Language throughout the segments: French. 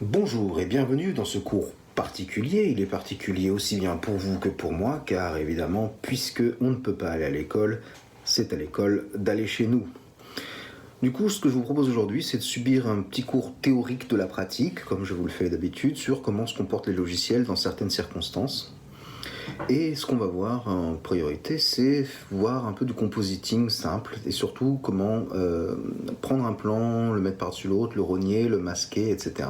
Bonjour et bienvenue dans ce cours particulier. Il est particulier aussi bien pour vous que pour moi, car évidemment, puisque on ne peut pas aller à l'école, c'est à l'école d'aller chez nous. Du coup, ce que je vous propose aujourd'hui, c'est de subir un petit cours théorique de la pratique, comme je vous le fais d'habitude, sur comment se comportent les logiciels dans certaines circonstances. Et ce qu'on va voir en priorité, c'est voir un peu du compositing simple, et surtout comment prendre un plan, le mettre par-dessus l'autre, le rogner, le masquer, etc.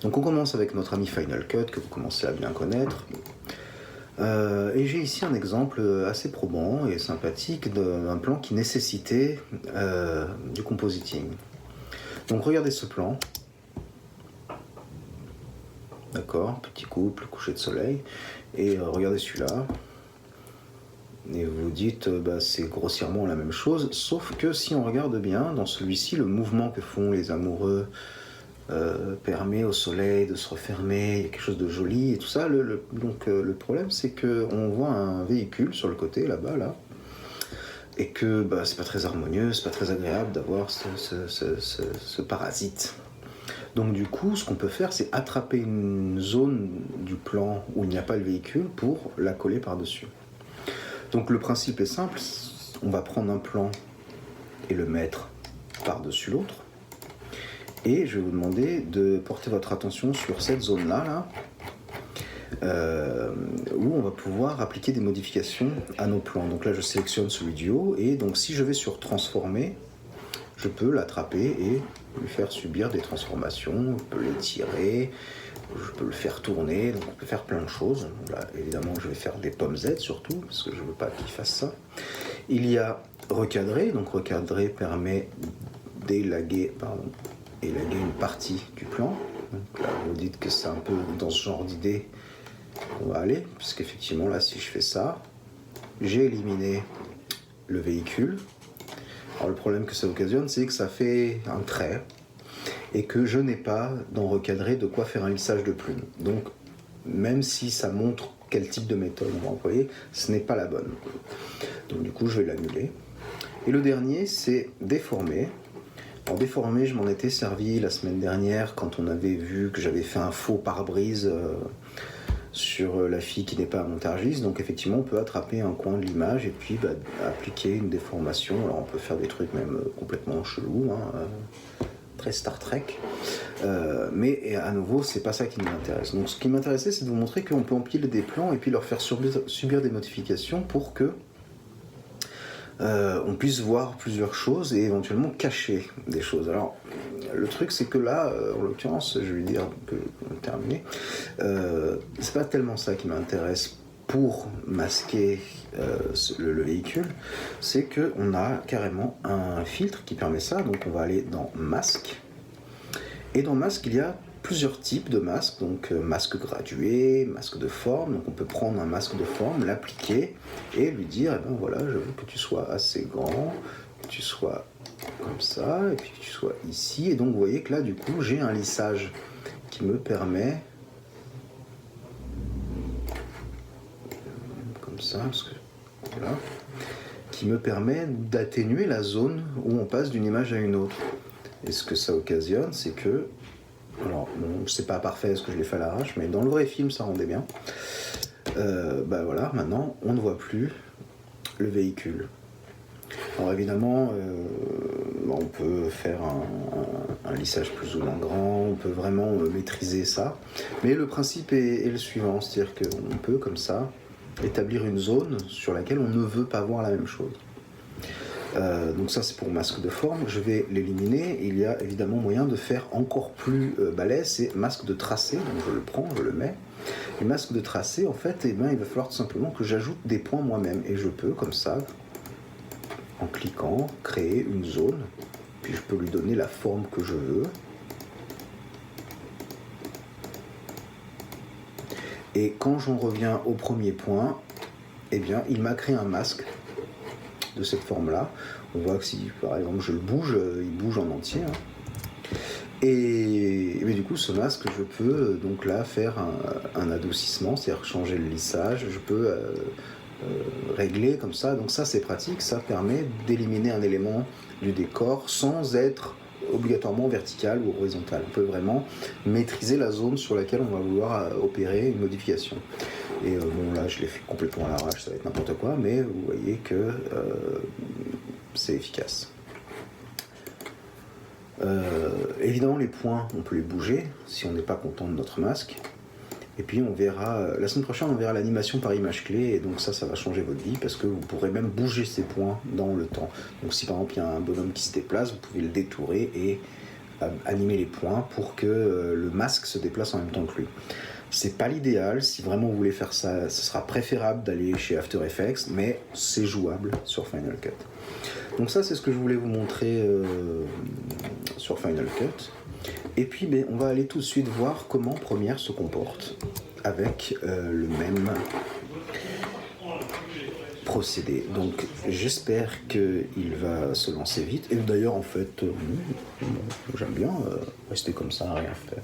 Donc on commence avec notre ami Final Cut, que vous commencez à bien connaître. Et j'ai ici un exemple assez probant et sympathique d'un plan qui nécessitait du compositing. Donc regardez ce plan. D'accord, petit couple, coucher de soleil. Et regardez celui-là. Et vous vous dites, c'est grossièrement la même chose, sauf que si on regarde bien, dans celui-ci, le mouvement que font les amoureux permet au soleil de se refermer, il y a quelque chose de joli et tout ça. Donc le problème, c'est qu'on voit un véhicule sur le côté, là-bas, là, et que c'est pas très harmonieux, c'est pas très agréable d'avoir ce parasite. Donc du coup, ce qu'on peut faire, c'est attraper une zone du plan où il n'y a pas le véhicule pour la coller par-dessus. Donc le principe est simple, on va prendre un plan et le mettre par-dessus l'autre. Et je vais vous demander de porter votre attention sur cette zone-là, où on va pouvoir appliquer des modifications à nos plans. Donc là, je sélectionne celui du haut, et donc si je vais sur transformer, je peux l'attraper et lui faire subir des transformations. Je peux l'étirer, je peux le faire tourner, donc on peut faire plein de choses. Là, évidemment, je vais faire des pommes Z surtout, parce que je ne veux pas qu'il fasse ça. Il y a recadrer, donc recadrer permet d'élaguer, élaguer une partie du plan. Donc là, vous dites que c'est un peu dans ce genre d'idée qu'on va aller, puisqu'effectivement, là, si je fais ça, j'ai éliminé le véhicule. Alors, le problème que ça occasionne, c'est que ça fait un trait et que je n'ai pas, dans recadrer, de quoi faire un lissage de plume. Donc, même si ça montre quel type de méthode on va employer, ce n'est pas la bonne. Donc, du coup, je vais l'annuler. Et le dernier, c'est déformer. Alors déformer, je m'en étais servi la semaine dernière quand on avait vu que j'avais fait un faux pare-brise sur la fille qui n'est pas montargiste. Donc effectivement, on peut attraper un coin de l'image et puis appliquer une déformation. Alors on peut faire des trucs même complètement chelous, très Star Trek. Mais à nouveau, c'est pas ça qui m'intéresse. Donc ce qui m'intéressait, c'est de vous montrer qu'on peut empiler des plans et puis leur faire subir des modifications pour que on puisse voir plusieurs choses et éventuellement cacher des choses. Alors, le truc, c'est que là, en l'occurrence, je vais dire que on va terminer, c'est pas tellement ça qui m'intéresse pour masquer le véhicule, c'est qu'on a carrément un filtre qui permet ça. Donc, on va aller dans Masque. Et dans Masque, il y a plusieurs types de masques, donc masque gradué, masque de forme. Donc on peut prendre un masque de forme, l'appliquer et lui dire, voilà, je veux que tu sois assez grand, que tu sois comme ça, et puis que tu sois ici. Et donc vous voyez que là, du coup, j'ai un lissage qui me permet, comme ça, parce que, voilà, qui me permet d'atténuer la zone où on passe d'une image à une autre. Et ce que ça occasionne, c'est que, alors, bon, c'est pas parfait parce que je l'ai fait à l'arrache, mais dans le vrai film, ça rendait bien. Voilà, maintenant, on ne voit plus le véhicule. Alors évidemment, on peut faire un lissage plus ou moins grand, on peut vraiment maîtriser ça. Mais le principe est le suivant, c'est-à-dire qu'on peut, comme ça, établir une zone sur laquelle on ne veut pas voir la même chose. Donc ça c'est pour masque de forme, je vais l'éliminer. Il y a évidemment moyen de faire encore plus balèze, c'est masque de tracé, donc je le prends, je le mets. Et masque de tracé, en fait, il va falloir tout simplement que j'ajoute des points moi-même. Et je peux, comme ça, en cliquant, créer une zone, puis je peux lui donner la forme que je veux. Et quand j'en reviens au premier point, eh bien, il m'a créé un masque de cette forme-là. On voit que si, par exemple, je le bouge, il bouge en entier. Et du coup, ce masque, je peux donc là faire un adoucissement, c'est-à-dire changer le lissage. Je peux régler comme ça. Donc ça, c'est pratique. Ça permet d'éliminer un élément du décor sans être obligatoirement verticale ou horizontale. On peut vraiment maîtriser la zone sur laquelle on va vouloir opérer une modification. Et bon, là je l'ai fait complètement à l'arrache, ça va être n'importe quoi, mais vous voyez que c'est efficace. Évidemment, les points, on peut les bouger si on n'est pas content de notre masque. Et puis on verra, la semaine prochaine, on verra l'animation par image clé, et donc ça va changer votre vie, parce que vous pourrez même bouger ces points dans le temps. Donc si par exemple il y a un bonhomme qui se déplace, vous pouvez le détourer et animer les points pour que le masque se déplace en même temps que lui. C'est pas l'idéal, si vraiment vous voulez faire ça, ce sera préférable d'aller chez After Effects, mais c'est jouable sur Final Cut. Donc ça, c'est ce que je voulais vous montrer sur Final Cut. Et puis on va aller tout de suite voir comment Premiere se comporte avec le même procédé. Donc j'espère qu'il va se lancer vite. Et d'ailleurs en fait, j'aime bien rester comme ça, rien faire.